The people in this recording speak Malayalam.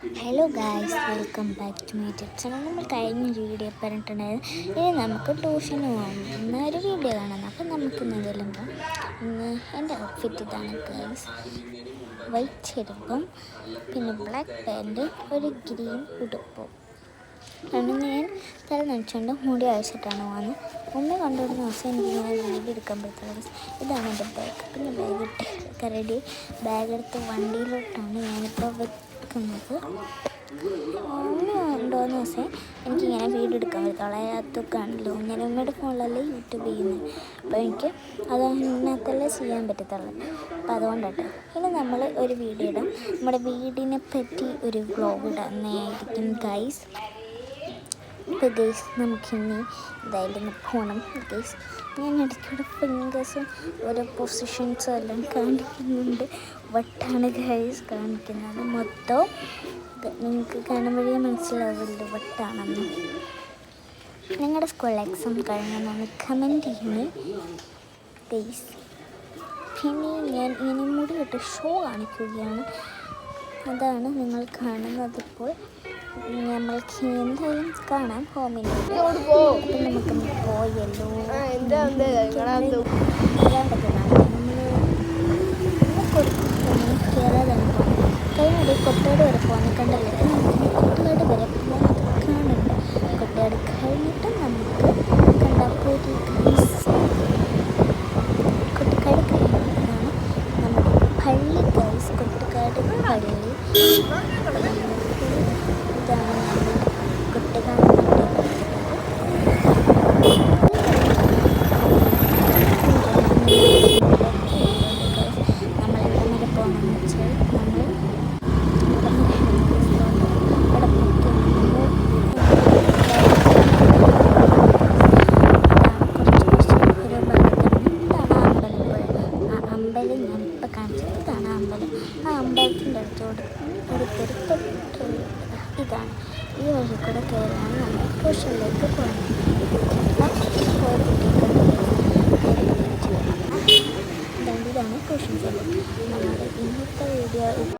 Hello guys, welcome back to my YouTube channel. നമ്മൾ കഴിഞ്ഞ വീഡിയോ പറഞ്ഞിട്ടുണ്ടായിരുന്നു ഇനി നമുക്ക് ട്യൂഷന് പോകുന്ന ഒരു വീഡിയോ കാണാം. അപ്പം നമുക്ക് ഇന്ന് ചെല്ലുമ്പോൾ എൻ്റെ ഔട്ട്ഫിറ്റ് ഇതാണ് ഗായ്സ്. വൈറ്റ് ചെരുപ്പും പിന്നെ ബ്ലാക്ക് പാൻറ്റ് ഒരു ഗ്രീൻ ഉടുപ്പും ആണ്. ഞാൻ തല നനച്ചുകൊണ്ട് മുടി അയച്ചിട്ടാണ് പോകുന്നത്. ഉമ്മ കൊണ്ടുവരുന്ന ദിവസം എനിക്കിങ്ങനെ വീഡിയോ എടുക്കാൻ പറ്റുന്നത്. ഇതാണ് എൻ്റെ ബാഗ്. പിന്നെ ബാഗ് ഇട്ട് റെഡി ബാഗെടുത്ത് വണ്ടിയിലോട്ടാണ് ഞാനിപ്പോൾ വെക്കുന്നത്. ഉമ്മ കൊണ്ടുവന്ന ദിവസം എനിക്കിങ്ങനെ വീഡിയോ എടുക്കാൻ പറ്റുള്ളൂ. അതൊക്കെ ആണല്ലോ ഞാൻ ഉമ്മയുടെ ഫോണിലല്ലേ യൂട്യൂബ് ചെയ്യുന്നത്. അപ്പോൾ എനിക്ക് അതിനകത്തല്ലേ ചെയ്യാൻ പറ്റത്തുള്ളൂ. അപ്പോൾ അതുകൊണ്ടാട്ടെ ഇനി നമ്മൾ ഒരു വീഡിയോ ഇടാം. നമ്മുടെ വീടിനെ പറ്റി ഒരു വ്ളോഗ് ഇടുന്നതായിരിക്കും ഗൈസ്. ഇപ്പോൾ ഗൈസ് നമുക്കിനി എന്തായാലും പോകണം ഗൈസ്. ഞാൻ ഇടയ്ക്കൂടെ ഫിംഗേഴ്സും ഓരോ പൊസിഷൻസും എല്ലാം കാണിക്കുന്നുണ്ട്. വട്ടാണ് ഗൈസ് കാണിക്കുന്നത്. മൊത്തം നിങ്ങൾക്ക് കാണുമ്പോഴേ മനസ്സിലാവില്ല വട്ടാണെന്ന്. നിങ്ങളുടെ സ്കൂളിൽ എക്സാം കഴിഞ്ഞാൽ കമൻറ്റ് ചെയ്യണേ ഗൈസ്. പിന്നെ ഞാൻ ഇങ്ങനെ മുടിയിട്ട് ഷോ കാണിക്കുകയാണ്. അതാണ് നിങ്ങൾ കാണുന്നത്. ഇപ്പോൾ നമ്മൾക്ക് എന്തായാലും കാണാം ഹോമിൽ. അപ്പം നമുക്ക് പോയല്ലോ കേരള കഴിഞ്ഞ കൊട്ടേട് വരെ പോകുന്നത് കണ്ടല്ലേ. കൊട്ടേട് വരെ പോകുന്നത് കാണുന്നുണ്ട്. കൊട്ടേട് കഴിഞ്ഞിട്ട് നമുക്ക് കണ്ടാപ്പൂരി കൊട്ടിക്കാട് കഴിഞ്ഞിട്ടാണ് നമ്മുടെ പള്ളി ഗൈസ്. കൊട്ടിക്കാട് പള്ളി ഇതാണ് നമ്മുടെ കുട്ടിക്കാട് നമ്മളെവിടെ വരെ പോകണമെന്ന് വെച്ചാൽ നമ്മൾ അമ്പലം ഞാനിപ്പോൾ കാണിച്ചത് ഇതാണ് അമ്പലം. ആ അമ്പലത്തിൻ്റെ അടുത്തോട് ഒരു പെരുത്തൊട്ട് ഇതാണ്. ഈ വഴി കൂടെ കയറിയാണ് നമ്മൾ ട്യൂഷനിലേക്ക് പോകുന്നത്.